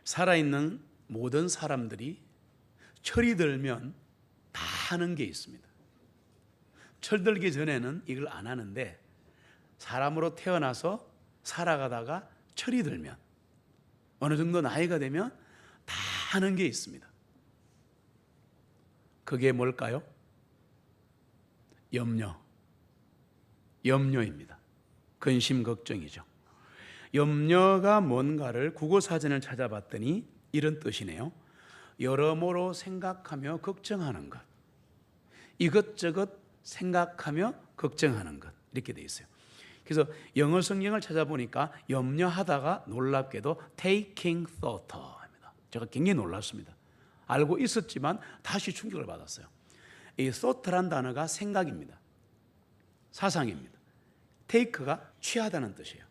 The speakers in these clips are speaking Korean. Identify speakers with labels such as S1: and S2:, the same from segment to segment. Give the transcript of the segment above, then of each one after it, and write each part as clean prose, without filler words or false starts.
S1: 살아있는 모든 사람들이 철이 들면 다 하는 게 있습니다. 철들기 전에는 이걸 안 하는데 사람으로 태어나서 살아가다가 철이 들면 어느 정도 나이가 되면 다 하는 게 있습니다. 그게 뭘까요? 염려입니다. 근심 걱정이죠. 염려가 뭔가를 국어사전을 찾아봤더니 이런 뜻이네요. 여러모로 생각하며 걱정하는 것, 이것저것 생각하며 걱정하는 것, 이렇게 돼 있어요. 그래서 영어 성경을 찾아보니까 염려하다가 놀랍게도 taking thought입니다. 제가 굉장히 놀랐습니다. 알고 있었지만 다시 충격을 받았어요. 이 thought란 단어가 생각입니다. 사상입니다. take가 취하다는 뜻이에요.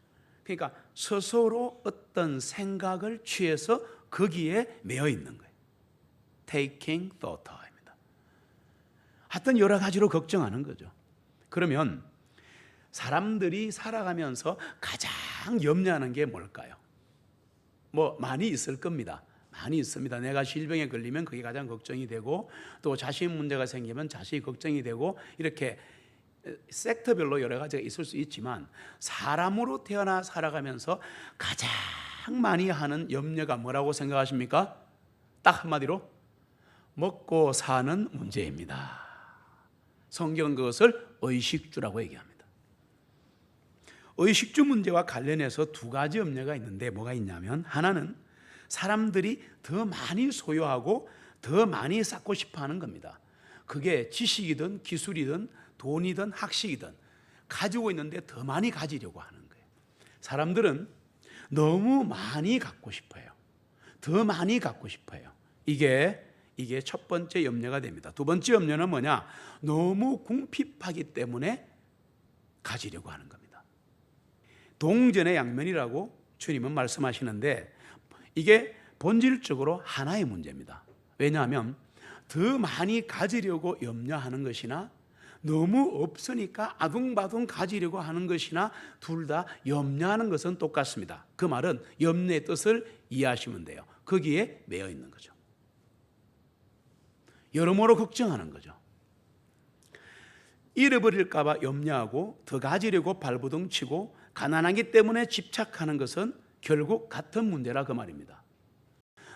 S1: 그러니까 스스로 어떤 생각을 취해서 거기에 매여 있는 거예요. taking thought입니다. 하여튼 여러 가지로 걱정하는 거죠. 그러면 사람들이 살아가면서 가장 염려하는 게 뭘까요? 뭐 많이 있을 겁니다. 많이 있습니다. 내가 질병에 걸리면 그게 가장 걱정이 되고, 또 자식 문제가 생기면 자식이 걱정이 되고, 이렇게 섹터별로 여러 가지가 있을 수 있지만 사람으로 태어나 살아가면서 가장 많이 하는 염려가 뭐라고 생각하십니까? 딱 한마디로 먹고 사는 문제입니다. 성경은 그것을 의식주라고 얘기합니다. 의식주 문제와 관련해서 두 가지 염려가 있는데 뭐가 있냐면, 하나는 사람들이 더 많이 소유하고 더 많이 쌓고 싶어 하는 겁니다. 그게 지식이든 기술이든 돈이든 학식이든 가지고 있는데 더 많이 가지려고 하는 거예요. 사람들은 너무 많이 갖고 싶어요. 더 많이 갖고 싶어요. 이게 첫 번째 염려가 됩니다. 두 번째 염려는 뭐냐? 너무 궁핍하기 때문에 가지려고 하는 겁니다. 동전의 양면이라고 주님은 말씀하시는데, 이게 본질적으로 하나의 문제입니다. 왜냐하면 더 많이 가지려고 염려하는 것이나 너무 없으니까 아둥바둥 가지려고 하는 것이나 둘 다 염려하는 것은 똑같습니다. 그 말은 염려의 뜻을 이해하시면 돼요. 거기에 매여 있는 거죠. 여러모로 걱정하는 거죠. 잃어버릴까 봐 염려하고 더 가지려고 발버둥치고 가난하기 때문에 집착하는 것은 결국 같은 문제라 그 말입니다.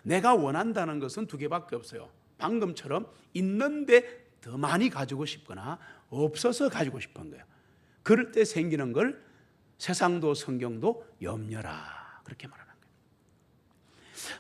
S1: 내가 원한다는 것은 두 개밖에 없어요. 방금처럼 있는데 더 많이 가지고 싶거나 없어서 가지고 싶은 거예요. 그럴 때 생기는 걸 세상도 성경도 염려라, 그렇게 말하는 거예요.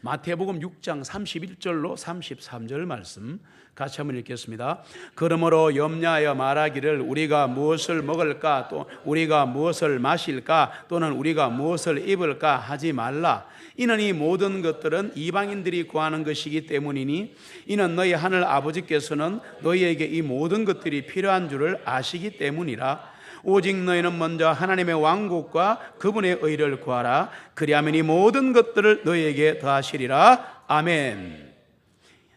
S1: 마태복음 6장 31절로 33절 말씀 같이 한번 읽겠습니다. 그러므로 염려하여 말하기를 우리가 무엇을 먹을까, 또 우리가 무엇을 마실까, 또는 우리가 무엇을 입을까 하지 말라. 이는 이 모든 것들은 이방인들이 구하는 것이기 때문이니, 이는 너희 하늘 아버지께서는 너희에게 이 모든 것들이 필요한 줄을 아시기 때문이라. 오직 너희는 먼저 하나님의 왕국과 그분의 의를 구하라. 그리하면 이 모든 것들을 너희에게 더하시리라. 아멘.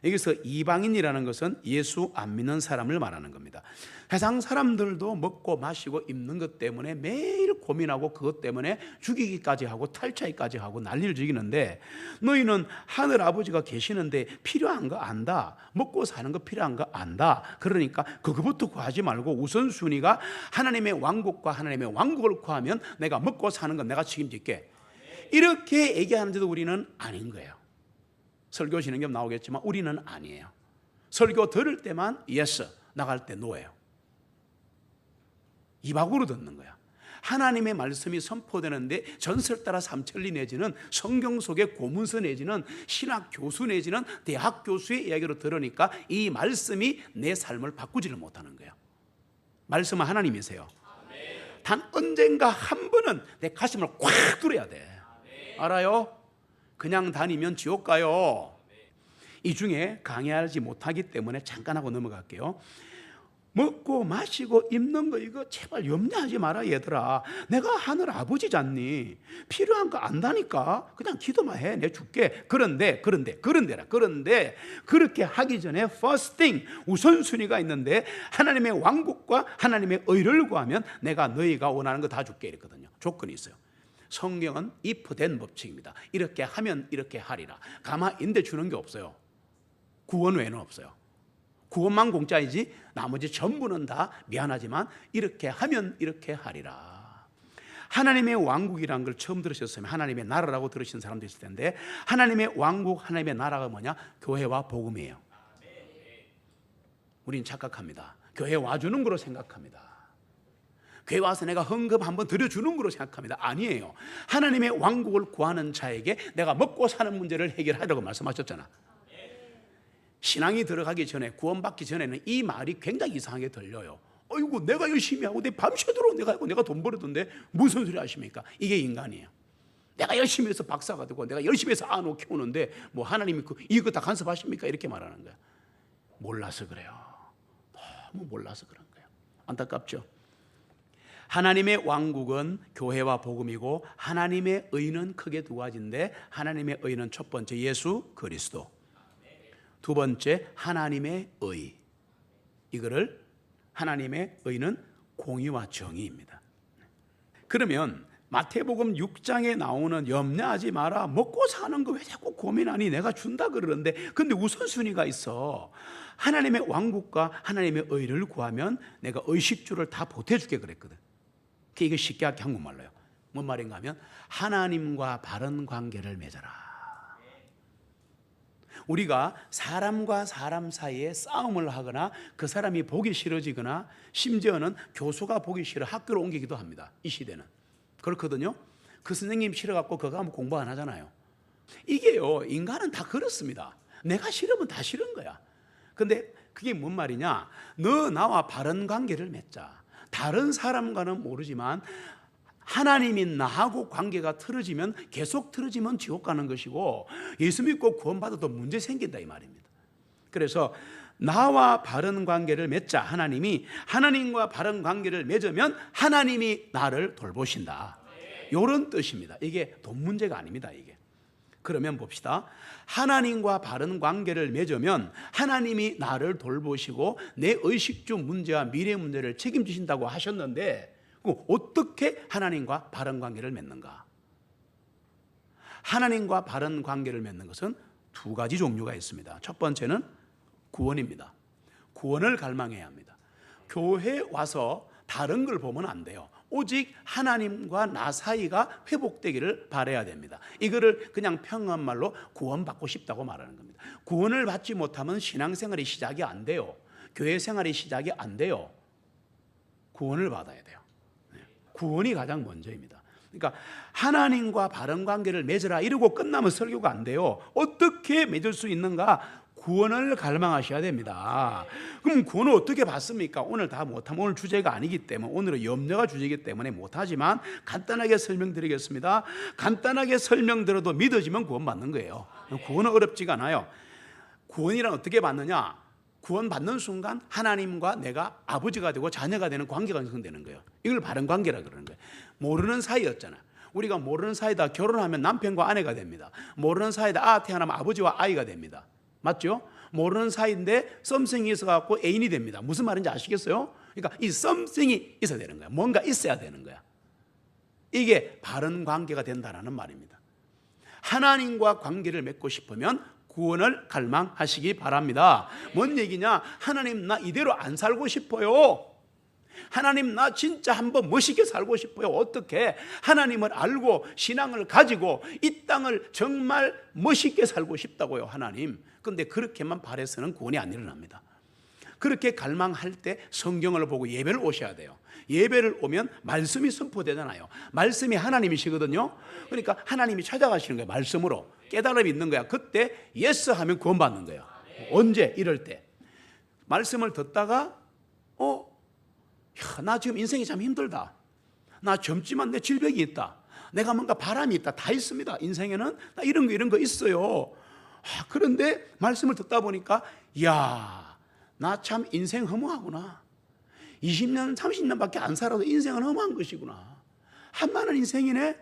S1: 여기서 이방인이라는 것은 예수 안 믿는 사람을 말하는 겁니다. 세상 사람들도 먹고 마시고 입는 것 때문에 매일 고민하고 그것 때문에 죽이기까지 하고 탈취까지 하고 난리를 즐기는데, 너희는 하늘 아버지가 계시는데 필요한 거 안다. 먹고 사는 거 필요한 거 안다. 그러니까 그거부터 구하지 말고 우선순위가 하나님의 왕국과 하나님의 왕국을 구하면 내가 먹고 사는 건 내가 책임질게. 이렇게 얘기하는데도 우리는 아닌 거예요. 설교 진행겸 나오겠지만 우리는 아니에요. 설교 들을 때만 yes, 나갈 때 no예요. 입학으로 듣는 거야. 하나님의 말씀이 선포되는데 전설 따라 삼천리 내지는 성경 속의 고문서 내지는 신학 교수 내지는 대학 교수의 이야기로 들으니까 이 말씀이 내 삶을 바꾸지를 못하는 거예요. 말씀은 하나님이세요. 단 언젠가 한 번은 내 가슴을 꽉 뚫어야 돼. 알아요? 그냥 다니면 지옥 가요. 이 중에 강의하지 못하기 때문에 잠깐 하고 넘어갈게요. 먹고 마시고 입는 거 이거 제발 염려하지 마라 얘들아. 내가 하늘 아버지잖니. 필요한 거 안다니까. 그냥 기도만 해. 내 줄게. 그런데 그렇게 하기 전에 first thing, 우선순위가 있는데 하나님의 왕국과 하나님의 의를 구하면 내가 너희가 원하는 거 다 줄게 이랬거든요. 조건이 있어요. 성경은 if then 법칙입니다. 이렇게 하면 이렇게 하리라. 가마인데 주는 게 없어요. 구원 외에는 없어요. 구원만 공짜이지 나머지 전부는 다 미안하지만 이렇게 하면 이렇게 하리라. 하나님의 왕국이라는 걸 처음 들으셨으면 하나님의 나라라고 들으신 사람도 있을 텐데, 하나님의 왕국, 하나님의 나라가 뭐냐? 교회와 복음이에요. 우린 착각합니다. 교회 와주는 거로 생각합니다. 교회 와서 내가 헌금 한번 드려주는 거로 생각합니다. 아니에요. 하나님의 왕국을 구하는 자에게 내가 먹고 사는 문제를 해결하라고 말씀하셨잖아. 신앙이 들어가기 전에, 구원받기 전에는 이 말이 굉장히 이상하게 들려요. 어이구, 내가 열심히 하고 내 밤새도록 내가 돈 벌었던데 무슨 소리 하십니까? 이게 인간이에요. 내가 열심히 해서 박사가 되고 내가 열심히 해서 아노 키우는데 뭐 하나님이 이거 다 간섭하십니까? 이렇게 말하는 거야. 몰라서 그래요. 너무 몰라서 그런 거예요. 안타깝죠. 하나님의 왕국은 교회와 복음이고, 하나님의 의는 크게 두 가지인데, 하나님의 의는 첫 번째 예수 그리스도, 두 번째 하나님의 의. 이거를 하나님의 의는 공의와 정의입니다. 그러면 마태복음 6장에 나오는 염려하지 마라, 먹고 사는 거 왜 자꾸 고민하니, 내가 준다 그러는데, 근데 우선순위가 있어. 하나님의 왕국과 하나님의 의를 구하면 내가 의식주를 다 보태줄게 그랬거든. 이게 쉽게 하게 한국말로요. 뭔 말인가 하면 하나님과 바른 관계를 맺어라. 우리가 사람과 사람 사이에 싸움을 하거나 그 사람이 보기 싫어지거나 심지어는 교수가 보기 싫어 학교로 옮기기도 합니다. 이 시대는 그렇거든요. 그 선생님 싫어갖고 그거 하면 공부 안 하잖아요. 이게요, 인간은 다 그렇습니다. 내가 싫으면 다 싫은 거야. 근데 그게 뭔 말이냐, 너 나와 바른 관계를 맺자. 다른 사람과는 모르지만 하나님이 나하고 관계가 틀어지면, 계속 틀어지면 지옥 가는 것이고, 예수 믿고 구원받아도 문제 생긴다 이 말입니다. 그래서 나와 바른 관계를 맺자. 하나님과 바른 관계를 맺으면 하나님이 나를 돌보신다, 이런 뜻입니다. 이게 돈 문제가 아닙니다. 이게. 그러면 봅시다. 하나님과 바른 관계를 맺으면 하나님이 나를 돌보시고 내 의식주 문제와 미래 문제를 책임지신다고 하셨는데, 어떻게 하나님과 바른 관계를 맺는가? 하나님과 바른 관계를 맺는 것은 두 가지 종류가 있습니다. 첫 번째는 구원입니다. 구원을 갈망해야 합니다. 교회에 와서 다른 걸 보면 안 돼요. 오직 하나님과 나 사이가 회복되기를 바라야 됩니다. 이거를 그냥 평범말로 구원받고 싶다고 말하는 겁니다. 구원을 받지 못하면 신앙생활이 시작이 안 돼요. 교회 생활이 시작이 안 돼요. 구원을 받아야 돼요. 구원이 가장 먼저입니다. 그러니까 하나님과 바른 관계를 맺으라 이러고 끝나면 설교가 안 돼요. 어떻게 맺을 수 있는가? 구원을 갈망하셔야 됩니다. 그럼 구원을 어떻게 받습니까? 오늘 다 못하면, 오늘 주제가 아니기 때문에, 오늘은 염려가 주제이기 때문에 못하지만 간단하게 설명드리겠습니다. 간단하게 설명드려도 믿어지면 구원받는 거예요. 구원은 어렵지가 않아요. 구원이란 어떻게 받느냐? 구원받는 순간 하나님과 내가 아버지가 되고 자녀가 되는 관계가 형성되는 거예요. 이걸 바른 관계라 그러는 거예요. 모르는 사이였잖아. 우리가 모르는 사이다 결혼하면 남편과 아내가 됩니다. 모르는 사이다 태어나면 아버지와 아이가 됩니다. 맞죠? 모르는 사이인데 썸씽이 있어갖고 애인이 됩니다. 무슨 말인지 아시겠어요? 그러니까 이 썸씽이 있어야 되는 거야. 뭔가 있어야 되는 거야. 이게 바른 관계가 된다는 말입니다. 하나님과 관계를 맺고 싶으면 구원을 갈망하시기 바랍니다. 뭔 얘기냐? 하나님, 나 이대로 안 살고 싶어요. 하나님, 나 진짜 한번 멋있게 살고 싶어요. 어떻게? 하나님을 알고 신앙을 가지고 이 땅을 정말 멋있게 살고 싶다고요, 하나님. 그런데 그렇게만 바라서는 구원이 안 일어납니다. 그렇게 갈망할 때 성경을 보고 예배를 오셔야 돼요. 예배를 오면 말씀이 선포되잖아요. 말씀이 하나님이시거든요. 그러니까 하나님이 찾아가시는 거예요. 말씀으로 깨달음이 있는 거야. 그때 예스 하면 구원받는 거예요. 언제? 이럴 때 말씀을 듣다가 나 지금 인생이 참 힘들다. 나 젊지만 내 질병이 있다. 내가 뭔가 바람이 있다. 다 있습니다. 인생에는 나 이런 거 있어요. 그런데 말씀을 듣다 보니까 나 참 인생 허무하구나. 20년 30년밖에 안 살아도 인생은 허무한 것이구나. 한많은 인생이네.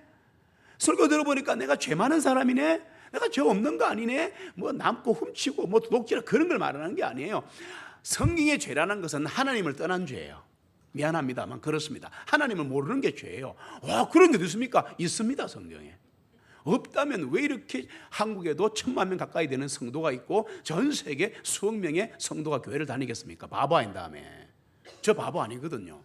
S1: 설교 들어보니까 내가 죄 많은 사람이네. 내가 죄 없는 거 아니네. 뭐 남고 훔치고 뭐 도둑질 그런 걸 말하는 게 아니에요. 성경의 죄라는 것은 하나님을 떠난 죄예요. 미안합니다만 그렇습니다. 하나님을 모르는 게 죄예요. 그런 게 있습니까? 있습니다. 성경에. 없다면 왜 이렇게 한국에도 1000만 명 가까이 되는 성도가 있고 전 세계 수억 명의 성도가 교회를 다니겠습니까? 바보 아닌 다음에. 저 바보 아니거든요.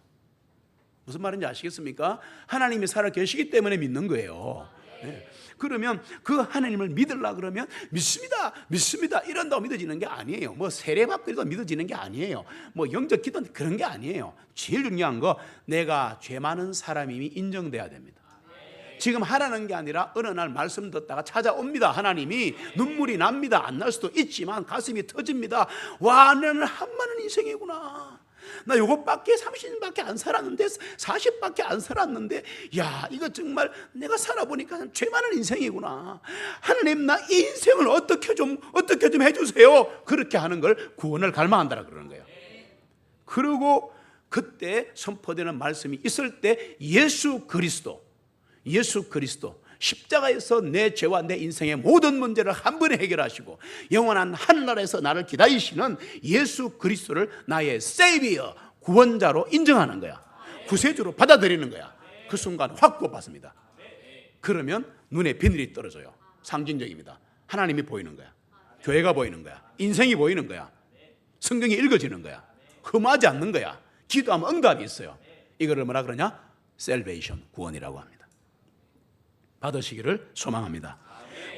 S1: 무슨 말인지 아시겠습니까? 하나님이 살아 계시기 때문에 믿는 거예요. 네. 그러면 그 하나님을 믿으려 그러면 믿습니다 이런다고 믿어지는 게 아니에요. 뭐 세례받고 이러다 믿어지는 게 아니에요. 뭐 영적 기도 그런 게 아니에요. 제일 중요한 거 내가 죄 많은 사람임이 인정돼야 됩니다. 지금 하라는 게 아니라 어느 날 말씀 듣다가 찾아옵니다. 하나님이 눈물이 납니다. 안 날 수도 있지만 가슴이 터집니다. 와, 나는 한 많은 인생이구나. 나 요것밖에 30밖에 안 살았는데 40밖에 안 살았는데 야, 이거 정말 내가 살아보니까 죄 많은 인생이구나. 하나님, 나 이 인생을 어떻게 좀 해주세요. 그렇게 하는 걸 구원을 갈망한다라 그러는 거예요. 그리고 그때 선포되는 말씀이 있을 때 예수 그리스도 십자가에서 내 죄와 내 인생의 모든 문제를 한 번에 해결하시고 영원한 하늘나라에서 나를 기다리시는 예수 그리스도를 나의 세이비어, 구원자로 인정하는 거야. 구세주로 받아들이는 거야. 그 순간 확 구원받습니다. 그러면 눈에 비늘이 떨어져요. 상징적입니다. 하나님이 보이는 거야. 교회가 보이는 거야. 인생이 보이는 거야. 성경이 읽어지는 거야. 흠하지 않는 거야. 기도하면 응답이 있어요. 이거를 뭐라 그러냐? 셀베이션, 구원이라고 합니다. 받으시기를 소망합니다.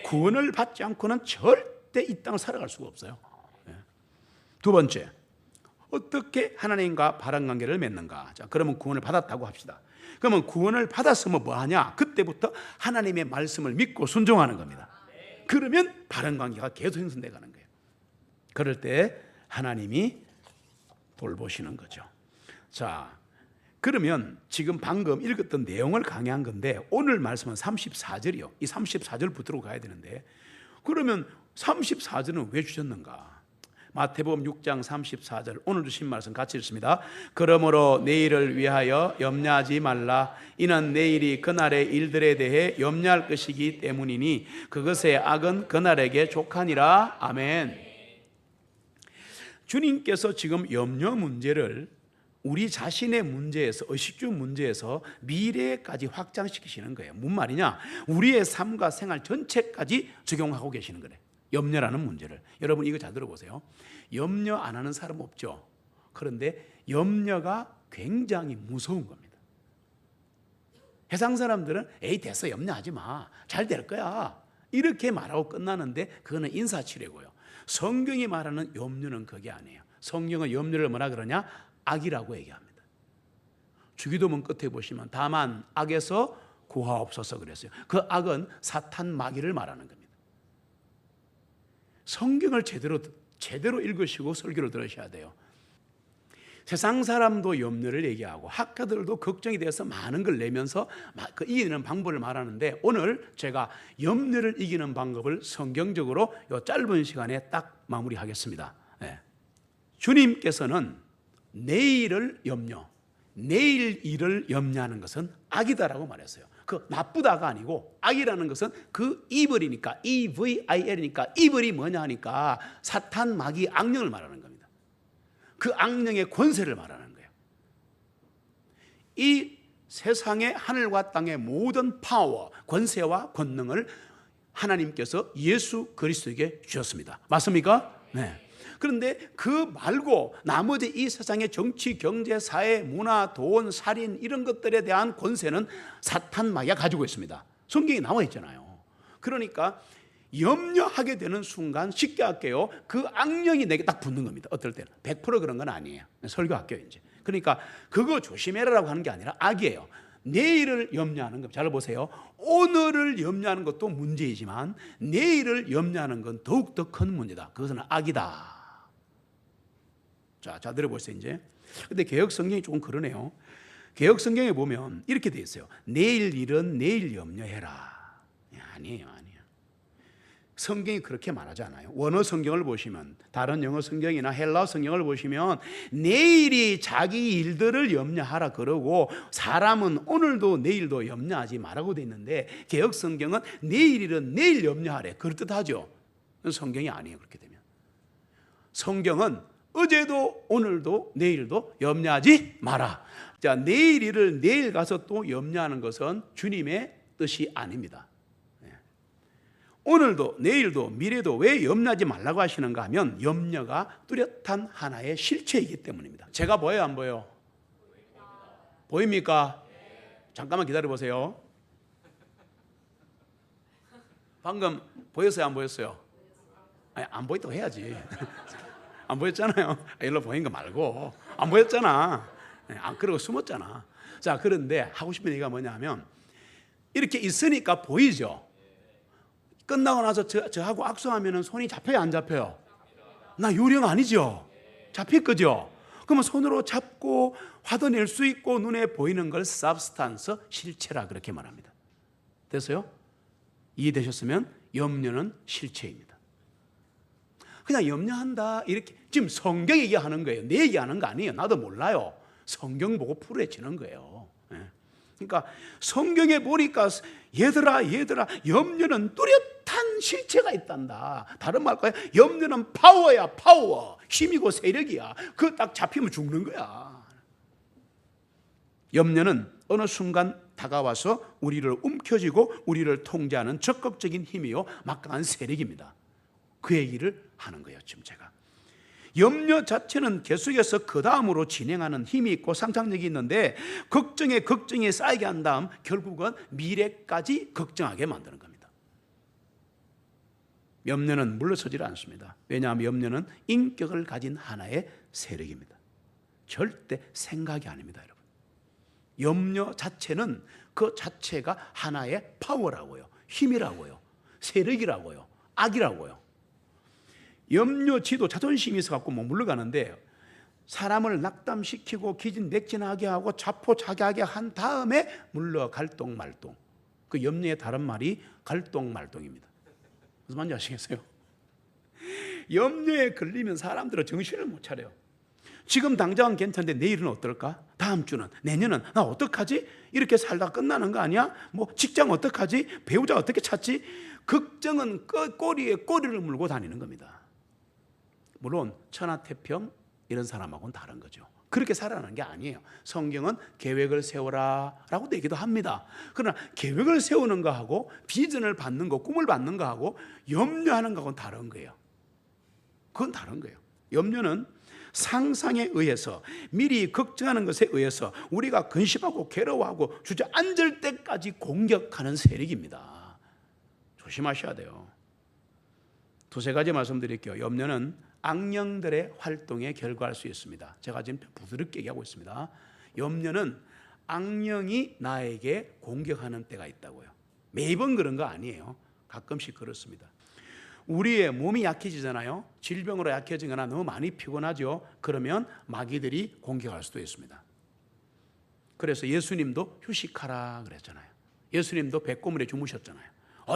S1: 구원을 받지 않고는 절대 이 땅을 살아갈 수가 없어요. 두 번째, 어떻게 하나님과 바른 관계를 맺는가? 자, 그러면 구원을 받았다고 합시다. 그러면 구원을 받았으면 뭐 하냐? 그때부터 하나님의 말씀을 믿고 순종하는 겁니다. 그러면 바른 관계가 계속 형성돼 가는 거예요. 그럴 때 하나님이 돌보시는 거죠. 자, 그러면 지금 방금 읽었던 내용을 강의한 건데 오늘 말씀은 34절이요. 이 34절 붙들고 가야 되는데 그러면 34절은 왜 주셨는가? 마태복음 6장 34절 오늘 주신 말씀 같이 읽습니다. 그러므로 내일을 위하여 염려하지 말라. 이는 내일이 그날의 일들에 대해 염려할 것이기 때문이니 그것의 악은 그날에게 족하니라. 아멘. 주님께서 지금 염려 문제를 우리 자신의 문제에서, 의식주 문제에서 미래까지 확장시키시는 거예요. 무슨 말이냐? 우리의 삶과 생활 전체까지 적용하고 계시는 거래요. 염려라는 문제를. 여러분 이거 잘 들어보세요. 염려 안 하는 사람 없죠. 그런데 염려가 굉장히 무서운 겁니다. 세상 사람들은 에이 됐어, 염려하지 마, 잘 될 거야, 이렇게 말하고 끝나는데 그거는 인사치레고요. 성경이 말하는 염려는 그게 아니에요. 성경은 염려를 뭐라 그러냐? 악이라고 얘기합니다. 주기도문 끝에 보시면 다만 악에서 구하옵소서 그랬어요. 그 악은 사탄 마귀를 말하는 겁니다. 성경을 제대로 읽으시고 설교를 들으셔야 돼요. 세상 사람도 염려를 얘기하고 학자들도 걱정이 돼서 많은 걸 내면서 그 이기는 방법을 말하는데 오늘 제가 염려를 이기는 방법을 성경적으로 이 짧은 시간에 딱 마무리하겠습니다. 네. 주님께서는 내일을 염려, 내일 일을 염려하는 것은 악이다라고 말했어요. 그 나쁘다가 아니고 악이라는 것은 그 이블이니까 EVIL이니까 이블이 뭐냐 하니까 사탄 마귀 악령을 말하는 겁니다. 그 악령의 권세를 말하는 거예요. 이 세상의 하늘과 땅의 모든 파워, 권세와 권능을 하나님께서 예수 그리스도에게 주셨습니다. 맞습니까? 네. 그런데 그 말고 나머지 이 세상의 정치, 경제, 사회, 문화, 돈, 살인 이런 것들에 대한 권세는 사탄 마귀가 가지고 있습니다. 성경에 나와 있잖아요. 그러니까 염려하게 되는 순간 쉽게 할게요. 그 악령이 내게 딱 붙는 겁니다. 어떨 때는 100% 그런 건 아니에요. 설교할게요 이제. 그러니까 그거 조심해라라고 하는 게 아니라 악이에요. 내일을 염려하는 것, 잘 보세요. 오늘을 염려하는 것도 문제이지만 내일을 염려하는 건 더욱더 큰 문제다. 그것은 악이다. 자, 들어보세요 이제. 근데 개혁 성경이 조금 그러네요. 개혁 성경에 보면 이렇게 돼 있어요. 내일 일은 내일 염려해라. 아니에요. 성경이 그렇게 말하지 않아요. 원어 성경을 보시면, 다른 영어 성경이나 헬라어 성경을 보시면 내일이 자기 일들을 염려하라 그러고 사람은 오늘도 내일도 염려하지 말라고 돼 있는데 개혁 성경은 내일 일은 내일 염려하래 그렇듯하죠. 성경이 아니에요. 그렇게 되면 성경은 어제도 오늘도 내일도 염려하지 마라. 자, 내일 일을 내일 가서 또 염려하는 것은 주님의 뜻이 아닙니다. 오늘도 내일도 미래도 왜 염려하지 말라고 하시는가 하면 염려가 뚜렷한 하나의 실체이기 때문입니다. 제가 보여요, 안 보여요? 보입니까? 잠깐만 기다려 보세요. 방금 보였어요, 안 보였어요? 아니, 안 보였다고 해야지. 안 보였잖아요. 일로 보인 거 말고. 안 보였잖아. 안 그러고 숨었잖아. 자, 그런데 하고 싶은 얘기가 뭐냐면 이렇게 있으니까 보이죠. 끝나고 나서 저하고 악수하면 손이 잡혀요, 안 잡혀요? 나 요령 아니죠? 잡힐 거죠? 그러면 손으로 잡고 화도 낼 수 있고 눈에 보이는 걸 substance, 실체라 그렇게 말합니다. 됐어요? 이해되셨으면 염려는 실체입니다. 그냥 염려한다 이렇게 지금 성경 얘기하는 거예요. 내 얘기하는 거 아니에요. 나도 몰라요. 성경 보고 풀어지는 거예요. 그러니까 성경에 보니까 얘들아 염려는 뚜렷한 실체가 있단다. 다른 말까요? 염려는 파워야, 파워. 힘이고 세력이야. 그거 딱 잡히면 죽는 거야. 염려는 어느 순간 다가와서 우리를 움켜쥐고 우리를 통제하는 적극적인 힘이요 막강한 세력입니다. 그 얘기를 하는 거예요. 지금 제가 염려 자체는 계속해서 그 다음으로 진행하는 힘이 있고 상상력이 있는데 걱정에 쌓이게 한 다음 결국은 미래까지 걱정하게 만드는 겁니다. 염려는 물러서질 않습니다. 왜냐하면 염려는 인격을 가진 하나의 세력입니다. 절대 생각이 아닙니다, 여러분. 염려 자체는 그 자체가 하나의 파워라고요, 힘이라고요, 세력이라고요, 악이라고요. 염려지도 자존심이 있어갖고 못 물러가는데 사람을 낙담시키고 기진맥진하게 하고 자포자기하게 한 다음에 물러갈똥말똥. 그 염려의 다른 말이 갈똥말똥입니다. 무슨 말인지 아시겠어요? 염려에 걸리면 사람들은 정신을 못 차려요. 지금 당장은 괜찮은데 내일은 어떨까? 다음 주는, 내년은 나 어떡하지? 이렇게 살다가 끝나는 거 아니야? 뭐 직장 어떡하지? 배우자 어떻게 찾지? 걱정은 꼬리에 꼬리를 물고 다니는 겁니다. 물론 천하태평 이런 사람하고는 다른 거죠. 그렇게 살아가는 게 아니에요. 성경은 계획을 세워라 라고 얘기도 합니다. 그러나 계획을 세우는 거하고 비전을 받는 거, 꿈을 받는 거하고 염려하는 거하고는 다른 거예요. 그건 다른 거예요. 염려는 상상에 의해서, 미리 걱정하는 것에 의해서 우리가 근심하고 괴로워하고 주저앉을 때까지 공격하는 세력입니다. 조심하셔야 돼요. 두세 가지 말씀드릴게요. 염려는 악령들의 활동에 결과할 수 있습니다. 제가 지금 부드럽게 얘기하고 있습니다. 염려는 악령이 나에게 공격하는 때가 있다고요. 매번 그런 거 아니에요. 가끔씩 그렇습니다. 우리의 몸이 약해지잖아요. 질병으로 약해지거나 너무 많이 피곤하죠. 그러면 마귀들이 공격할 수도 있습니다. 그래서 예수님도 휴식하라 그랬잖아요. 예수님도 백고물에 주무셨잖아요.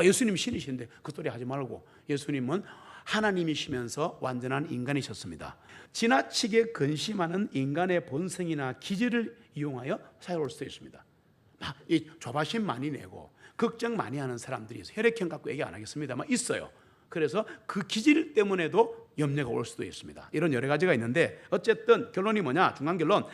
S1: 예수님 신이신데 그 소리 하지 말고, 예수님은 하나님이시면서 완전한 인간이셨습니다. 지나치게 근심하는 인간의 본성이나 기질을 이용하여 사용할 수도 있습니다. 막 이 조바심 많이 내고 걱정 많이 하는 사람들이 있어요. 혈액형 갖고 얘기 안 하겠습니다만 있어요. 그래서 그 기질 때문에도 염려가 올 수도 있습니다. 이런 여러 가지가 있는데 어쨌든 결론이 뭐냐? 중간 결론.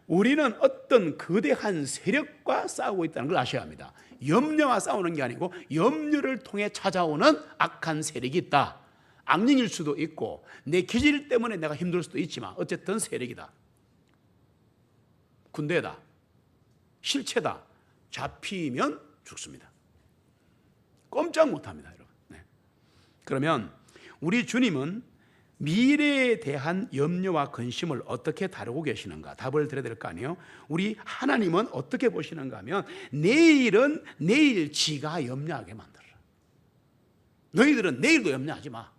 S1: 우리는 어떤 거대한 세력과 싸우고 있다는 걸 아셔야 합니다. 염려와 싸우는 게 아니고 염려를 통해 찾아오는 악한 세력이 있다. 악령일 수도 있고 내 기질 때문에 내가 힘들 수도 있지만 어쨌든 세력이다. 군대다. 실체다. 잡히면 죽습니다. 꼼짝 못합니다, 여러분. 네. 그러면 우리 주님은 미래에 대한 염려와 근심을 어떻게 다루고 계시는가? 답을 드려야 될 거 아니에요? 우리 하나님은 어떻게 보시는가 하면 내일은 내일 지가 염려하게 만들어라. 너희들은 내일도 염려하지 마.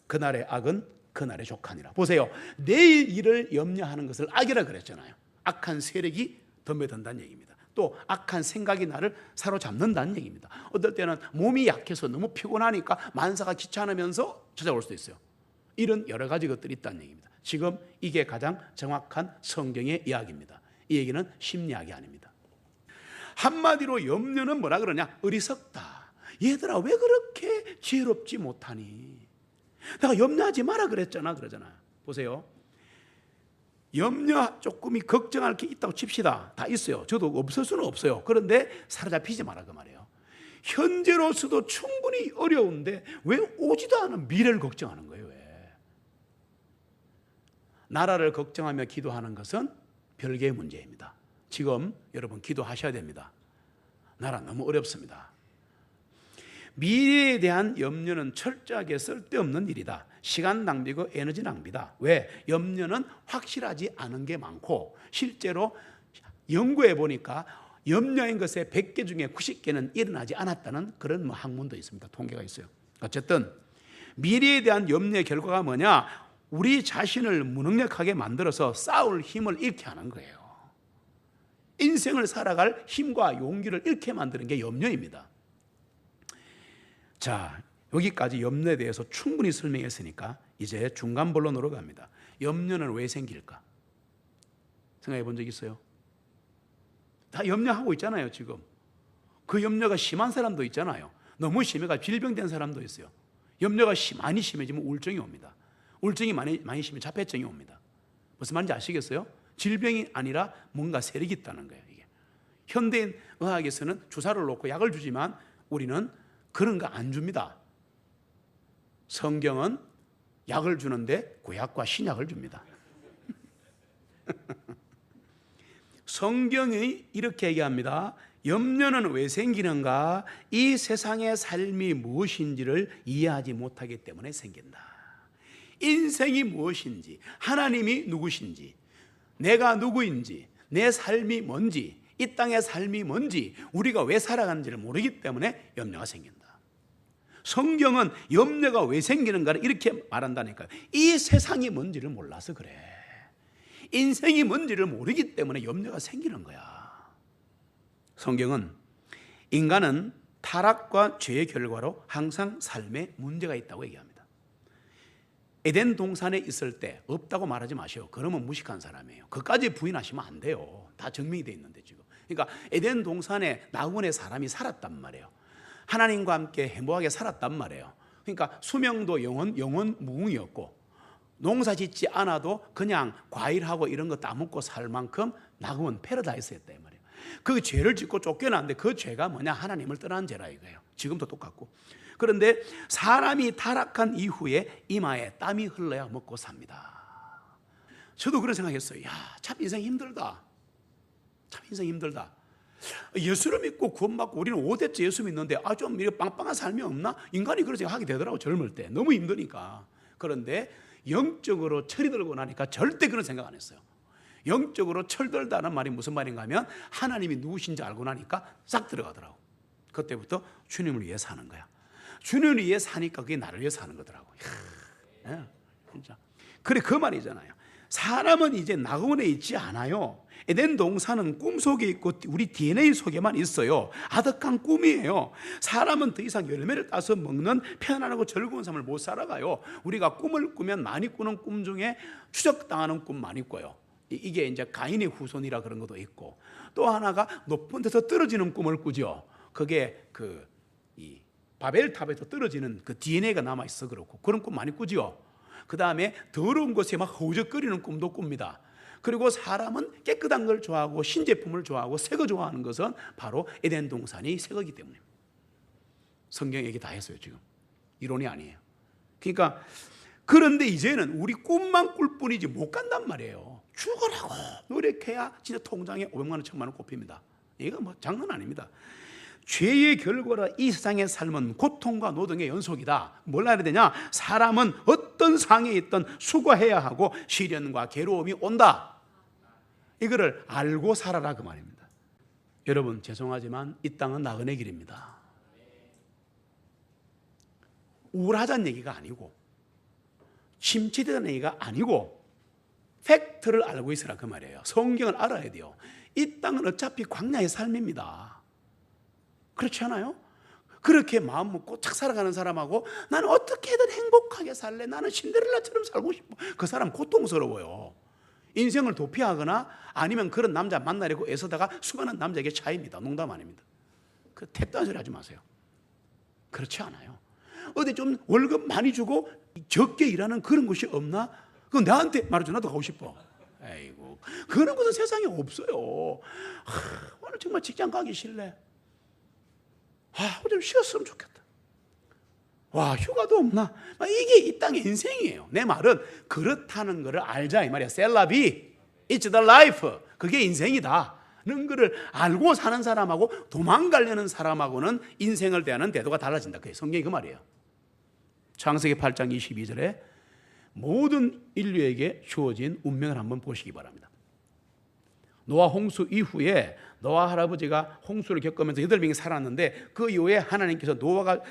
S1: 그날의 악은 그날의 족하니라. 보세요. 내일 일을 염려하는 것을 악이라 그랬잖아요. 악한 세력이 덤벼든다는 얘기입니다. 또 악한 생각이 나를 사로잡는다는 얘기입니다. 어떨 때는 몸이 약해서 너무 피곤하니까 만사가 귀찮으면서 찾아올 수도 있어요. 이런 여러 가지 것들이 있다는 얘기입니다. 지금 이게 가장 정확한 성경의 이야기입니다. 이 얘기는 심리학이 아닙니다. 한마디로 염려는 뭐라 그러냐? 어리석다. 얘들아 왜 그렇게 지혜롭지 못하니? 내가 염려하지 마라 그랬잖아, 그러잖아. 보세요. 염려 조금이 걱정할 게 있다고 칩시다. 다 있어요. 저도 없을 수는 없어요. 그런데 사로잡히지 마라 그 말이에요. 현재로서도 충분히 어려운데 왜 오지도 않은 미래를 걱정하는 거예요? 왜? 나라를 걱정하며 기도하는 것은 별개의 문제입니다. 지금 여러분 기도하셔야 됩니다. 나라 너무 어렵습니다. 미래에 대한 염려는 철저하게 쓸데없는 일이다. 시간 낭비고 에너지 낭비다. 왜? 염려는 확실하지 않은 게 많고 실제로 연구해 보니까 염려인 것의 100개 중에 90개는 일어나지 않았다는 그런 학문도 있습니다. 통계가 있어요. 어쨌든 미래에 대한 염려의 결과가 뭐냐? 우리 자신을 무능력하게 만들어서 싸울 힘을 잃게 하는 거예요. 인생을 살아갈 힘과 용기를 잃게 만드는 게 염려입니다. 자, 여기까지 염려에 대해서 충분히 설명했으니까 이제 중간 본론으로 갑니다. 염려는 왜 생길까? 생각해 본 적 있어요? 다 염려하고 있잖아요. 지금 그 염려가 심한 사람도 있잖아요. 너무 심해가 질병된 사람도 있어요. 염려가 많이 심해지면 우울증이 옵니다. 우울증이 많이 심해 자폐증이 옵니다. 무슨 말인지 아시겠어요? 질병이 아니라 뭔가 세력이 있다는 거예요. 이게 현대인 의학에서는 주사를 놓고 약을 주지만 우리는 그런 거 안 줍니다. 성경은 약을 주는데 구약과 신약을 줍니다. 성경이 이렇게 얘기합니다. 염려는 왜 생기는가? 이 세상의 삶이 무엇인지를 이해하지 못하기 때문에 생긴다. 인생이 무엇인지, 하나님이 누구신지, 내가 누구인지, 내 삶이 뭔지, 이 땅의 삶이 뭔지, 우리가 왜 살아가는지를 모르기 때문에 염려가 생긴다. 성경은 염려가 왜 생기는가를 이렇게 말한다니까요. 이 세상이 뭔지를 몰라서 그래. 인생이 뭔지를 모르기 때문에 염려가 생기는 거야. 성경은 인간은 타락과 죄의 결과로 항상 삶에 문제가 있다고 얘기합니다. 에덴 동산에 있을 때 없다고 말하지 마시오. 그러면 무식한 사람이에요. 그까지 부인하시면 안 돼요. 다 증명이 돼 있는데 지금. 그러니까 에덴 동산에 나그네 사람이 살았단 말이에요. 하나님과 함께 행복하게 살았단 말이에요. 그러니까 수명도 영원 무궁이었고 농사 짓지 않아도 그냥 과일하고 이런 거 따먹고 살 만큼 낙원 패러다이스였다 이 말이에요. 그 죄를 짓고 쫓겨났는데 그 죄가 뭐냐? 하나님을 떠난 죄라 이거예요. 지금도 똑같고. 그런데 사람이 타락한 이후에 이마에 땀이 흘러야 먹고 삽니다. 저도 그런 생각했어요. 야, 참 인생 힘들다. 참 인생 힘들다. 예수를 믿고 구원받고 우리는 5대째 예수 믿는데 좀 이렇게 빵빵한 삶이 없나? 인간이 그런 생각 하게 되더라고. 젊을 때 너무 힘드니까. 그런데 영적으로 철이 들고 나니까 절대 그런 생각 안 했어요. 영적으로 철들다는 말이 무슨 말인가 하면 하나님이 누구신지 알고 나니까 싹 들어가더라고. 그때부터 주님을 위해 사는 거야. 주님을 위해 사니까 그게 나를 위해 사는 거더라고. 예, 진짜. 그래 그 말이잖아요. 사람은 이제 낙원에 있지 않아요. 에덴 동산은 꿈 속에 있고 우리 DNA 속에만 있어요. 아득한 꿈이에요. 사람은 더 이상 열매를 따서 먹는 편안하고 즐거운 삶을 못 살아가요. 우리가 꿈을 꾸면 많이 꾸는 꿈 중에 추적당하는 꿈 많이 꿔요. 이게 이제 가인의 후손이라 그런 것도 있고, 또 하나가 높은 데서 떨어지는 꿈을 꾸죠. 그게 이 바벨탑에서 떨어지는 그 DNA가 남아 있어 그렇고 그런 꿈 많이 꾸죠. 그 다음에 더러운 곳에 막 허우적거리는 꿈도 꿉니다. 그리고 사람은 깨끗한 걸 좋아하고 신제품을 좋아하고 새 거 좋아하는 것은 바로 에덴 동산이 새 거기 때문입니다. 성경 얘기 다 했어요 지금. 이론이 아니에요. 그러니까 그런데 이제는 우리 꿈만 꿀 뿐이지 못 간단 말이에요. 죽으라고 노력해야 진짜 통장에 500만 원, 1000만 원 꼽힙니다. 이거 뭐 장난 아닙니다. 죄의 결과라 이 세상의 삶은 고통과 노동의 연속이다. 뭘 알아야 되냐? 사람은 어떤 상에 있든 수고해야 하고 시련과 괴로움이 온다. 이거를 알고 살아라 그 말입니다. 여러분 죄송하지만 이 땅은 나그네 길입니다. 우울하자는 얘기가 아니고 침체되는 얘기가 아니고 팩트를 알고 있으라 그 말이에요. 성경을 알아야 돼요. 이 땅은 어차피 광야의 삶입니다. 그렇지 않아요? 그렇게 마음 먹고 착 살아가는 사람하고 나는 어떻게든 행복하게 살래, 나는 신데렐라처럼 살고 싶어, 그 사람 고통스러워요. 인생을 도피하거나 아니면 그런 남자 만나려고 애쓰다가 수많은 남자에게 차입니다. 농담 아닙니다. 그 택도 안 소리 하지 마세요. 그렇지 않아요. 어디 좀 월급 많이 주고 적게 일하는 그런 곳이 없나? 그건 나한테 말해줘. 나도 가고 싶어. 아이고, 그런 것은 세상에 없어요. 오늘 정말 직장 가기 싫네. 좀 쉬었으면 좋겠다. 와, 휴가도 없나? 이게 이 땅의 인생이에요. 내 말은 그렇다는 것을 알자 이 말이야. 셀라비, it's the life. 그게 인생이다. 는 것을 알고 사는 사람하고 도망가려는 사람하고는 인생을 대하는 태도가 달라진다. 그게 성경이 그 말이에요. 창세기 8장 22절에 모든 인류에게 주어진 운명을 한번 보시기 바랍니다. 노아 홍수 이후에 노아 할아버지가 홍수를 겪으면서 8명이 살았는데 그 이후에 하나님께서 노아가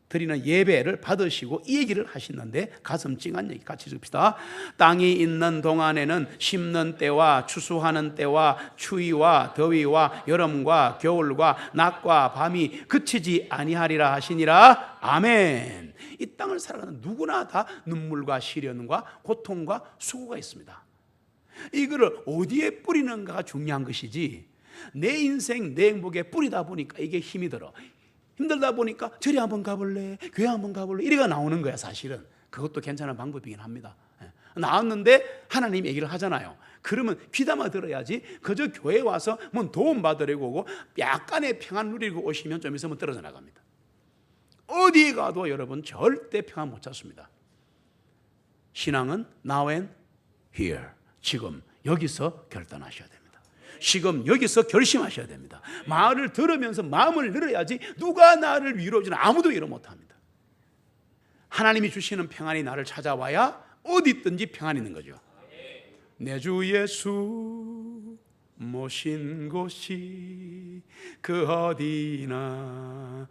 S1: 드리는 예배를 받으시고 이 얘기를 하시는데 가슴 찡한 얘기 같이 줍시다. 땅이 있는 동안에는 심는 때와 추수하는 때와 추위와 더위와 여름과 겨울과 낮과 밤이 그치지 아니하리라 하시니라. 아멘. 이 땅을 살아가는 누구나 다 눈물과 시련과 고통과 수고가 있습니다. 이거를 어디에 뿌리는가가 중요한 것이지 내 인생 내 행복에 뿌리다 보니까 이게 힘이 들어. 힘들다 보니까 저리 한번 가볼래, 교회 한번 가볼래, 이래가 나오는 거야. 사실은 그것도 괜찮은 방법이긴 합니다. 나왔는데 하나님 얘기를 하잖아요. 그러면 귀담아 들어야지. 그저 교회 와서 뭐 도움 받으려고 오고 약간의 평안 누리고 오시면 좀 있으면 떨어져 나갑니다. 어디 가도 여러분 절대 평안 못 찾습니다. 신앙은 now and here, 지금 여기서 결단하셔야 됩니다. 지금 여기서 결심하셔야 됩니다. 말을 들으면서 마음을 열어야지 누가 나를 위로해주나 아무도 위로 못합니다. 하나님이 주시는 평안이 나를 찾아와야 어디 있든지 평안이 있는 거죠. 내 주 예수 모신 곳이 그 어디나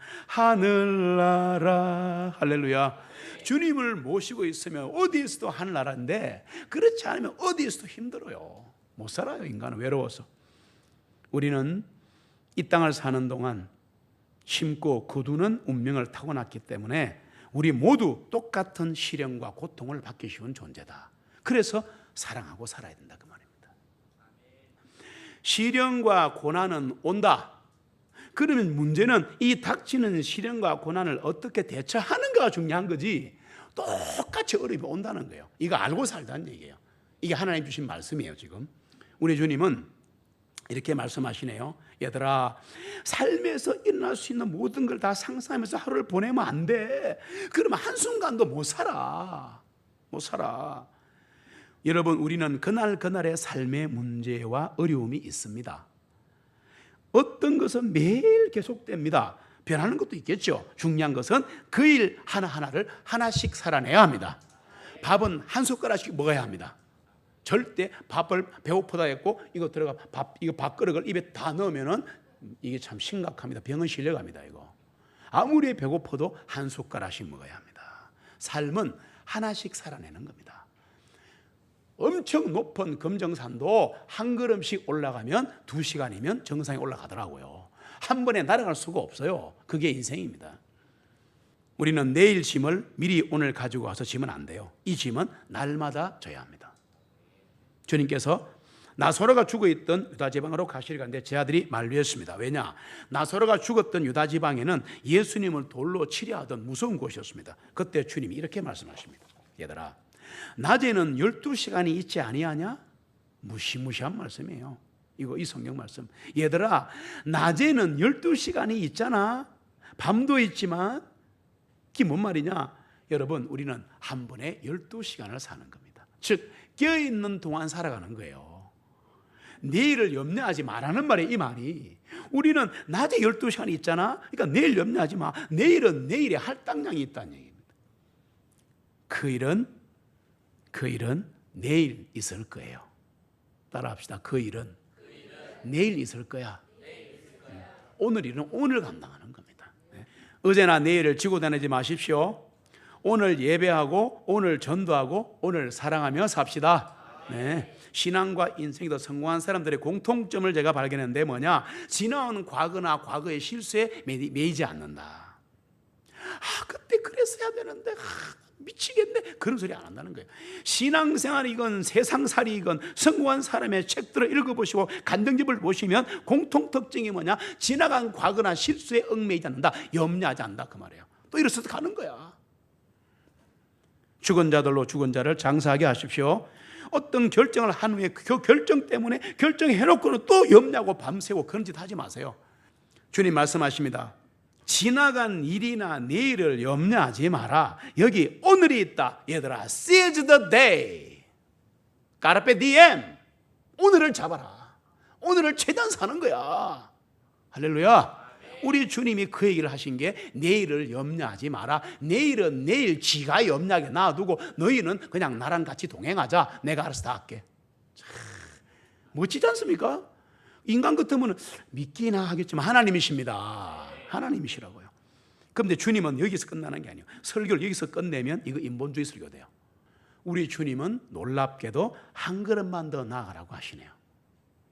S1: 하늘나라. 할렐루야. 주님을 모시고 있으면 어디 있어도 하늘나라인데 그렇지 않으면 어디 있어도 힘들어요. 못 살아요. 인간은 외로워서. 우리는 이 땅을 사는 동안 심고 거두는 운명을 타고났기 때문에 우리 모두 똑같은 시련과 고통을 받기 쉬운 존재다. 그래서 사랑하고 살아야 된다 그 말입니다. 시련과 고난은 온다. 그러면 문제는 이 닥치는 시련과 고난을 어떻게 대처하는가가 중요한 거지 똑같이 어려움이 온다는 거예요. 이거 알고 살자는 얘기예요. 이게 하나님 주신 말씀이에요. 지금 우리 주님은 이렇게 말씀하시네요. 얘들아, 삶에서 일어날 수 있는 모든 걸 다 상상하면서 하루를 보내면 안 돼. 그러면 한순간도 못 살아. 못 살아. 여러분, 우리는 그날그날의 삶의 문제와 어려움이 있습니다. 어떤 것은 매일 계속됩니다. 변하는 것도 있겠죠. 중요한 것은 그 일 하나하나를 하나씩 살아내야 합니다. 밥은 한 숟가락씩 먹어야 합니다. 절대 밥을 배고프다 했고 이거 들어가 이거 밥그릇을 입에 다 넣으면은 이게 참 심각합니다. 병은 실려갑니다. 이거 아무리 배고파도 한 숟가락씩 먹어야 합니다. 삶은 하나씩 살아내는 겁니다. 엄청 높은 금정산도 한 걸음씩 올라가면 2시간이면 정상에 올라가더라고요. 한 번에 날아갈 수가 없어요. 그게 인생입니다. 우리는 내일 짐을 미리 오늘 가지고 와서 지면 안 돼요. 이 짐은 날마다 져야 합니다. 주님께서 나사로가 죽어있던 유다지방으로 가시려 하는데 제 아들이 만류했습니다. 왜냐? 나사로가 죽었던 유다지방에는 예수님을 돌로 치려하던 무서운 곳이었습니다. 그때 주님이 이렇게 말씀하십니다. 얘들아, 낮에는 12시간이 있지 아니하냐? 무시무시한 말씀이에요. 이 성경 말씀. 얘들아, 낮에는 12시간이 있잖아. 밤도 있지만 그게 뭔 말이냐? 여러분, 우리는 한 번에 12시간을 사는 겁니다. 즉 깨어있는 동안 살아가는 거예요. 내일을 염려하지 말라는 말이에요. 이 말이 우리는 낮에 12시간이 있잖아. 그러니까 내일 염려하지 마. 내일은 내일의 할당량이 있다는 얘기입니다. 그 일은 내일 있을 거예요. 따라합시다. 그 일은 내일 있을 거야. 오늘 일은 오늘 감당하는 겁니다. 어제나 내일을 지고 다니지 마십시오. 오늘 예배하고 오늘 전도하고 오늘 사랑하며 삽시다. 네. 신앙과 인생이 더 성공한 사람들의 공통점을 제가 발견했는데 뭐냐? 지나온 과거나 과거의 실수에 매이지 않는다. 그때 그랬어야 되는데 미치겠네. 그런 소리 안 한다는 거예요. 신앙생활이건 세상살이건 성공한 사람의 책들을 읽어보시고 간증집을 보시면 공통 특징이 뭐냐? 지나간 과거나 실수에 얽매이지 않는다. 염려하지 않는다 그 말이에요. 또 이래서 가는 거야. 죽은 자들로 죽은 자를 장사하게 하십시오. 어떤 결정을 한 후에 그 결정 때문에 결정해놓고는 또 염려하고 밤새고 그런 짓 하지 마세요. 주님 말씀하십니다. 지나간 일이나 내일을 염려하지 마라. 여기 오늘이 있다. 얘들아, seize the day. carpe diem. 오늘을 잡아라. 오늘을 최대한 사는 거야. 할렐루야. 우리 주님이 그 얘기를 하신 게 내일을 염려하지 마라. 내일은 내일 지가 염려하게 놔두고 너희는 그냥 나랑 같이 동행하자. 내가 알아서 다 할게. 참, 멋지지 않습니까? 인간 같으면 믿기나 하겠지만 하나님이십니다. 하나님이시라고요. 그런데 주님은 여기서 끝나는 게 아니에요. 설교를 여기서 끝내면 이거 인본주의 설교 돼요. 우리 주님은 놀랍게도 한 걸음만 더 나아가라고 하시네요.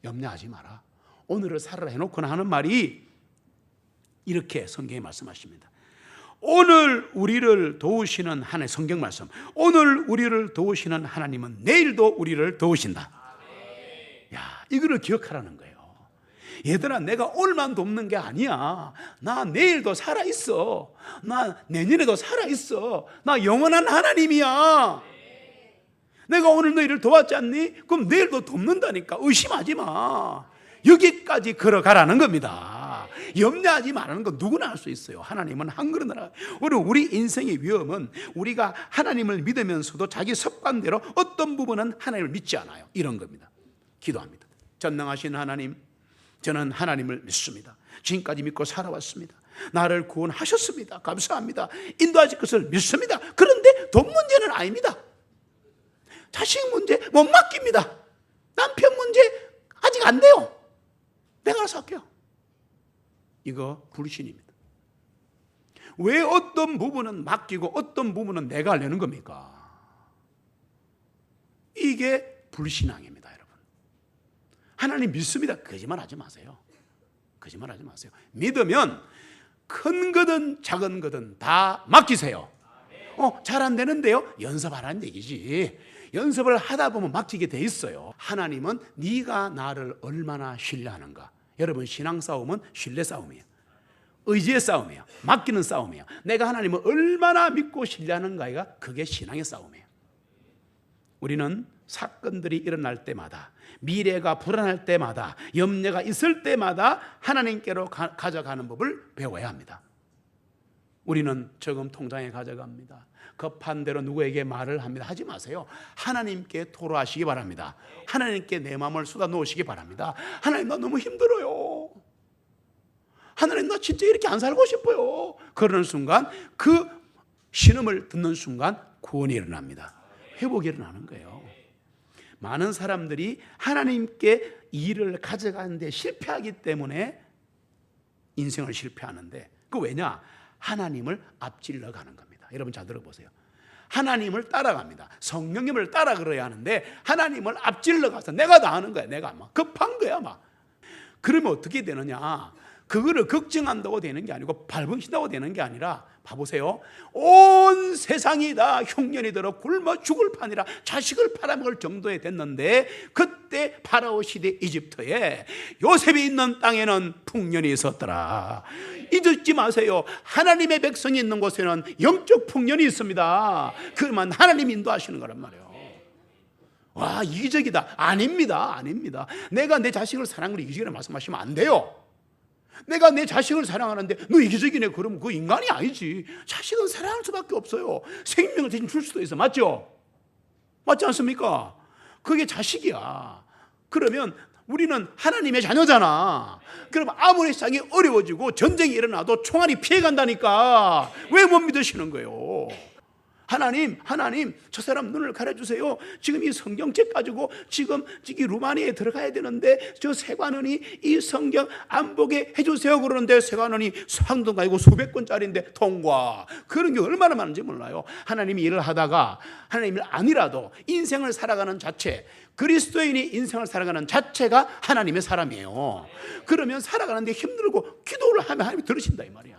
S1: 염려하지 마라. 오늘을 살아라 해놓고는 하는 말이 이렇게 성경에 말씀하십니다. 오늘 우리를 도우시는 하나님, 성경 말씀, 오늘 우리를 도우시는 하나님은 내일도 우리를 도우신다. 야, 이거를 기억하라는 거예요. 얘들아, 내가 오늘만 돕는 게 아니야. 나 내일도 살아있어. 나 내년에도 살아있어. 나 영원한 하나님이야. 내가 오늘 너희를 도왔지 않니? 그럼 내일도 돕는다니까. 의심하지 마. 여기까지 걸어가라는 겁니다. 염려하지 말라는 건 누구나 할 수 있어요. 하나님은 한 걸음 나아가. 우리 인생의 위험은 우리가 하나님을 믿으면서도 자기 습관대로 어떤 부분은 하나님을 믿지 않아요. 이런 겁니다. 기도합니다. 전능하신 하나님, 저는 하나님을 믿습니다. 지금까지 믿고 살아왔습니다. 나를 구원하셨습니다. 감사합니다. 인도하실 것을 믿습니다. 그런데 돈 문제는 아닙니다. 자식 문제 못 맡깁니다. 남편 문제 아직 안 돼요. 내가 알아서 할게요. 이거 불신입니다. 왜 어떤 부분은 맡기고 어떤 부분은 내가 하려는 겁니까? 이게 불신앙입니다, 여러분. 하나님 믿습니다. 거짓말하지 마세요. 거짓말하지 마세요. 믿으면 큰 거든 작은 거든 다 맡기세요. 잘 안 되는데요? 연습하라는 얘기지. 연습을 하다 보면 맡기게 돼 있어요. 하나님은 네가 나를 얼마나 신뢰하는가. 여러분, 신앙 싸움은 신뢰 싸움이에요. 의지의 싸움이에요. 맡기는 싸움이에요. 내가 하나님을 얼마나 믿고 신뢰하는가가 그게 신앙의 싸움이에요. 우리는 사건들이 일어날 때마다, 미래가 불안할 때마다, 염려가 있을 때마다 하나님께로 가져가는 법을 배워야 합니다. 우리는 저금 통장에 가져갑니다. 급한 대로 누구에게 말을 합니다. 하지 마세요. 하나님께 토로하시기 바랍니다. 하나님께 내 마음을 쏟아 놓으시기 바랍니다. 하나님, 나 너무 힘들어요. 하나님, 나 진짜 이렇게 안 살고 싶어요. 그러는 순간, 그 신음을 듣는 순간 구원이 일어납니다. 회복이 일어나는 거예요. 많은 사람들이 하나님께 일을 가져가는데 실패하기 때문에 인생을 실패하는데, 그 왜냐? 하나님을 앞질러 가는 겁니다. 여러분 잘 들어보세요. 하나님을 따라갑니다. 성령님을 따라 걸어야 하는데 하나님을 앞질러 가서 내가 다 하는 거야. 내가 막 급한 거야 막. 그러면 어떻게 되느냐? 그거를 걱정한다고 되는 게 아니고 발버신다고 되는 게 아니라, 봐보세요. 온 세상이 다 흉년이 들어 굶어 죽을 판이라 자식을 팔아먹을 정도에 됐는데, 그때 파라오 시대 이집트에 요셉이 있는 땅에는 풍년이 있었더라. 잊지 마세요. 하나님의 백성이 있는 곳에는 영적 풍년이 있습니다. 그만 하나님 인도하시는 거란 말이에요. 와, 이기적이다. 아닙니다. 아닙니다. 내가 내 자식을 사랑하는 이기적이라고 말씀하시면 안 돼요. 내가 내 자식을 사랑하는데 너 이기적이네 그러면 그 인간이 아니지. 자식은 사랑할 수밖에 없어요. 생명을 대신 줄 수도 있어. 맞죠? 맞지 않습니까? 그게 자식이야. 그러면 우리는 하나님의 자녀잖아. 그럼 아무리 세상이 어려워지고 전쟁이 일어나도 총알이 피해간다니까. 왜 못 믿으시는 거예요? 하나님, 저 사람 눈을 가려주세요. 지금 이 성경책 가지고 지금 루마니아에 들어가야 되는데 저 세관원이 이 성경 안 보게 해주세요 그러는데, 세관원이 상도 아니고 수백 권짜리인데 통과. 그런 게 얼마나 많은지 몰라요. 하나님이 일을 하다가 하나님이 아니라도 인생을 살아가는 자체, 그리스도인이 인생을 살아가는 자체가 하나님의 사람이에요. 그러면 살아가는데 힘들고 기도를 하면 하나님이 들으신다 이 말이야.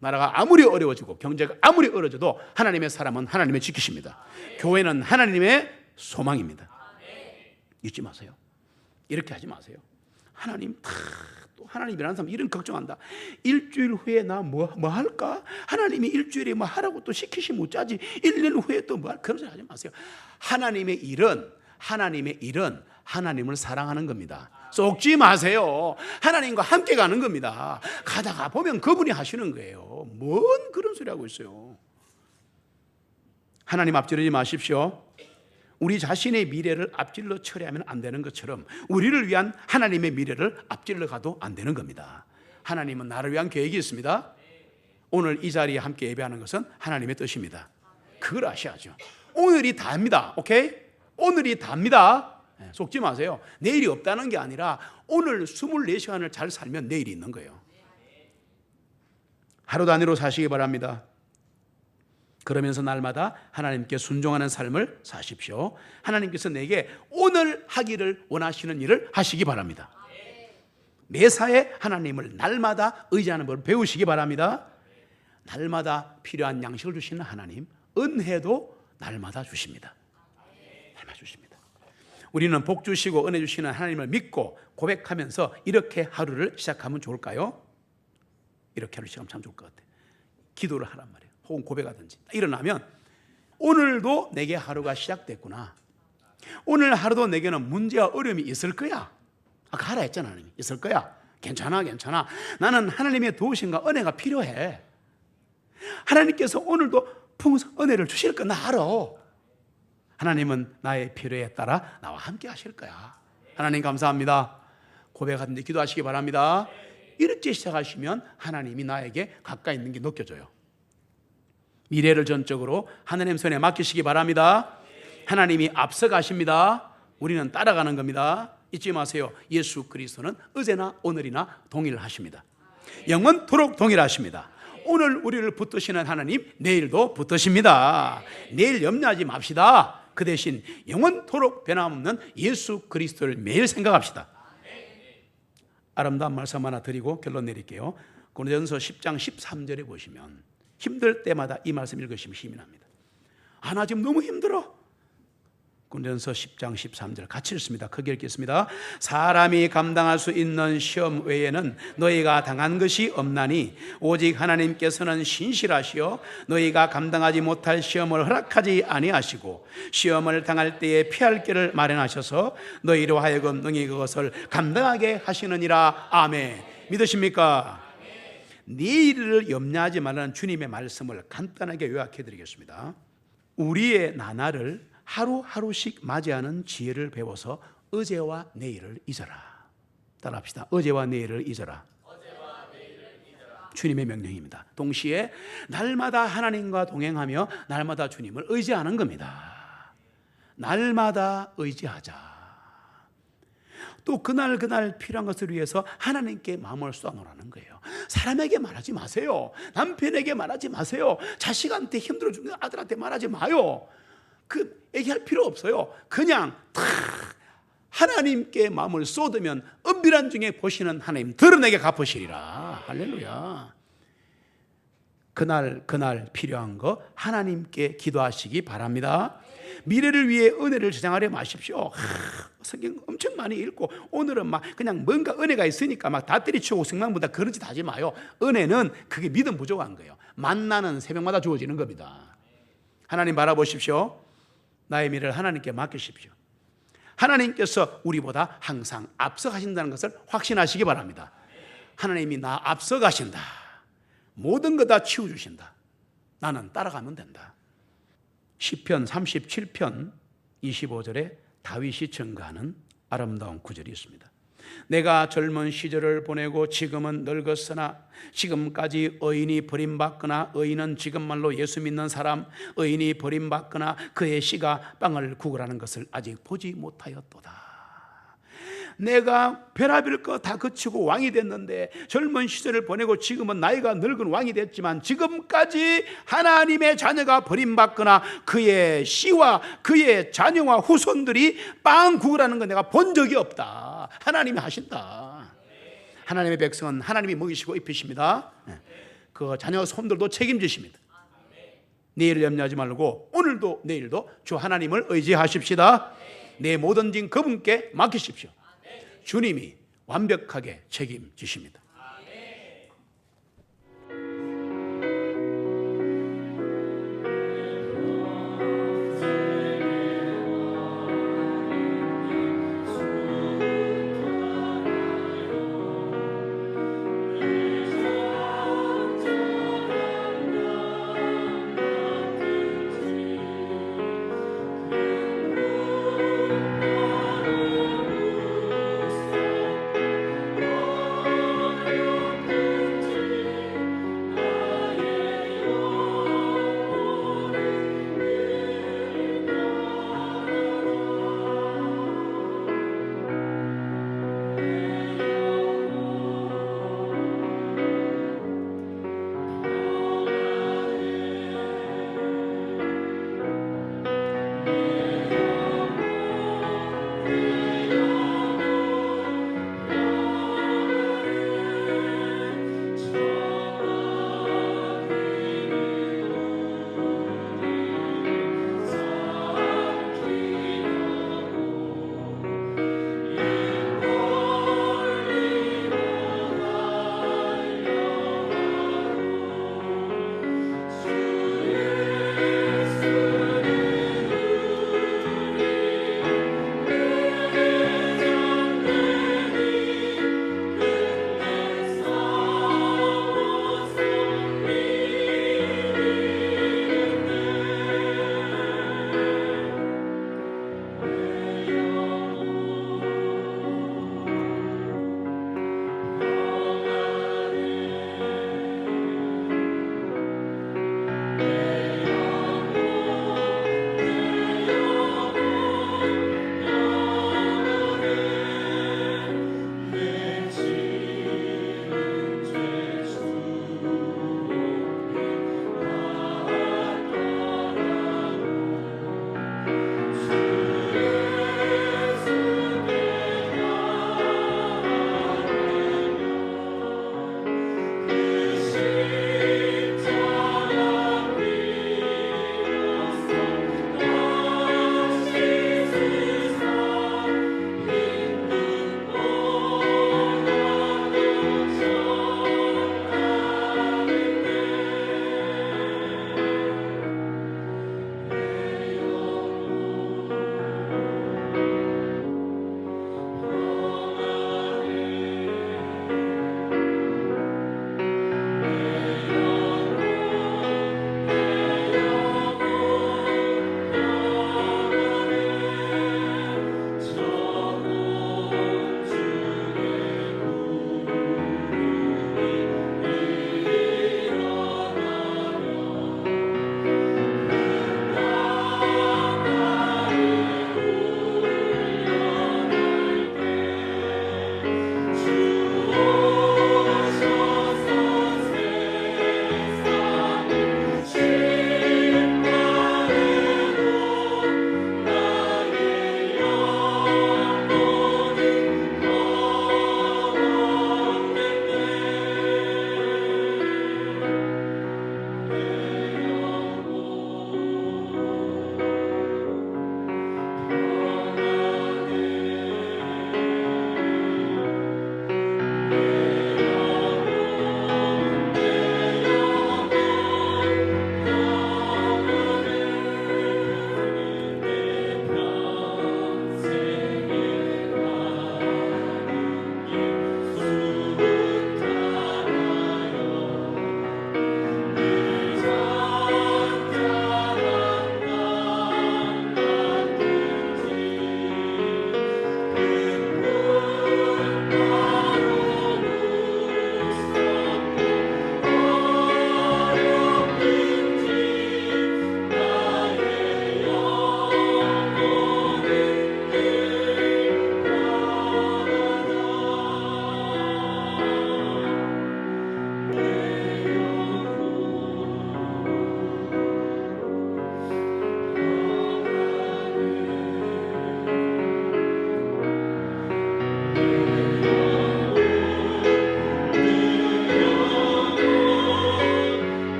S1: 나라가 아무리 어려워지고 경제가 아무리 어려워져도 하나님의 사람은 하나님의 지키십니다. 교회는 하나님의 소망입니다. 잊지 마세요. 이렇게 하지 마세요. 하나님 또 하나님이라는 사람 이런 걱정한다. 일주일 후에 나 뭐 할까? 하나님이 일주일에 뭐 하라고 또 시키시면 어쩌지? 1년 후에 또 뭐 할? 그런 소리 하지 마세요. 하나님의 일은 하나님을 사랑하는 겁니다. 속지 마세요. 하나님과 함께 가는 겁니다. 가다가 보면 그분이 하시는 거예요. 뭔 그런 소리 하고 있어요. 하나님 앞지르지 마십시오. 우리 자신의 미래를 앞질러 처리하면 안 되는 것처럼 우리를 위한 하나님의 미래를 앞질러 가도 안 되는 겁니다. 하나님은 나를 위한 계획이 있습니다. 오늘 이 자리에 함께 예배하는 것은 하나님의 뜻입니다. 그걸 아셔야죠. 오늘이 다입니다. 오케이? 오늘이 다입니다. 속지 마세요. 내일이 없다는 게 아니라 오늘 24시간을 잘 살면 내일이 있는 거예요. 하루 단위로 사시기 바랍니다. 그러면서 날마다 하나님께 순종하는 삶을 사십시오. 하나님께서 내게 오늘 하기를 원하시는 일을 하시기 바랍니다. 매사에 하나님을 날마다 의지하는 법을 배우시기 바랍니다. 날마다 필요한 양식을 주시는 하나님, 은혜도 날마다 주십니다. 날마다 주십니다. 우리는 복 주시고 은혜 주시는 하나님을 믿고 고백하면서 이렇게 하루를 시작하면 좋을까요? 이렇게 하루 시작하면 참 좋을 것 같아요. 기도를 하란 말이에요. 혹은 고백하든지 일어나면 오늘도 내게 하루가 시작됐구나. 오늘 하루도 내게는 문제와 어려움이 있을 거야. 아까 하라 했잖아. 하나님 있을 거야. 괜찮아. 나는 하나님의 도우심과 은혜가 필요해. 하나님께서 오늘도 풍성 은혜를 주실 거 나 알아. 하나님은 나의 필요에 따라 나와 함께 하실 거야. 하나님 감사합니다. 고백하든지 기도하시기 바랍니다. 이렇게 시작하시면 하나님이 나에게 가까이 있는 게 느껴져요. 미래를 전적으로 하나님 손에 맡기시기 바랍니다. 하나님이 앞서가십니다. 우리는 따라가는 겁니다. 잊지 마세요. 예수 그리스도는 어제나 오늘이나 동일하십니다. 영원토록 동일하십니다. 오늘 우리를 붙드시는 하나님 내일도 붙드십니다. 내일 염려하지 맙시다. 그 대신 영원토록 변함없는 예수 그리스도를 매일 생각합시다. 아름다운 말씀 하나 드리고 결론 내릴게요. 고린도전서 10장 13절에 보시면 힘들 때마다 이 말씀 읽으시면 힘이 납니다. 나 지금 너무 힘들어. 고린도전서 10장 13절 같이 읽습니다. 크게 읽겠습니다. 사람이 감당할 수 있는 시험 외에는 너희가 당한 것이 없나니 오직 하나님께서는 신실하시어 너희가 감당하지 못할 시험을 허락하지 아니하시고 시험을 당할 때에 피할 길을 마련하셔서 너희로 하여금 능히 그것을 감당하게 하시느니라. 아멘. 믿으십니까? 내일을 염려하지 말라는 주님의 말씀을 간단하게 요약해 드리겠습니다. 우리의 나날을 하루하루씩 맞이하는 지혜를 배워서 어제와 내일을 잊어라. 따라합시다. 어제와 내일을 잊어라. 주님의 명령입니다. 동시에 날마다 하나님과 동행하며 날마다 주님을 의지하는 겁니다. 날마다 의지하자. 또 그날 필요한 것을 위해서 하나님께 마음을 쏟아놓으라는 거예요. 사람에게 말하지 마세요. 남편에게 말하지 마세요. 자식한테 힘들어 죽는 아들한테 말하지 마요. 그 얘기할 필요 없어요. 그냥 하나님께 마음을 쏟으면 은밀한 중에 보시는 하나님 드러내게 갚으시리라. 할렐루야. 그날 필요한 거 하나님께 기도하시기 바랍니다. 미래를 위해 은혜를 저장하려 마십시오. 성경 엄청 많이 읽고 오늘은 막 그냥 뭔가 은혜가 있으니까 막 다 때리치고 생각보다 그런 짓 하지 마요. 은혜는 그게 믿음 부족한 거예요. 만나는 새벽마다 주어지는 겁니다. 하나님 바라보십시오. 나의 미래를 하나님께 맡기십시오. 하나님께서 우리보다 항상 앞서가신다는 것을 확신하시기 바랍니다. 하나님이 나 앞서가신다. 모든 거 다 치워주신다. 나는 따라가면 된다. 시편 37편 25절에 다윗이 증가하는 아름다운 구절이 있습니다. 내가 젊은 시절을 보내고 지금은 늙었으나 지금까지 의인이 버림받거나 의인은 지금 말로 예수 믿는 사람 의인이 버림받거나 그의 씨가 빵을 구걸하는 것을 아직 보지 못하였도다. 내가 별하별 거 다 거치고 왕이 됐는데 젊은 시절을 보내고 지금은 나이가 늙은 왕이 됐지만 지금까지 하나님의 자녀가 버림받거나 그의 씨와 그의 자녀와 후손들이 빵 구걸하는 건 내가 본 적이 없다. 하나님이 하신다. 하나님의 백성은 하나님이 먹이시고 입히십니다. 그 자녀 손들도 책임지십니다. 내일을 염려하지 말고 오늘도 내일도 주 하나님을 의지하십시다. 내 모든 짐 그분께 맡기십시오. 주님이 완벽하게 책임지십니다.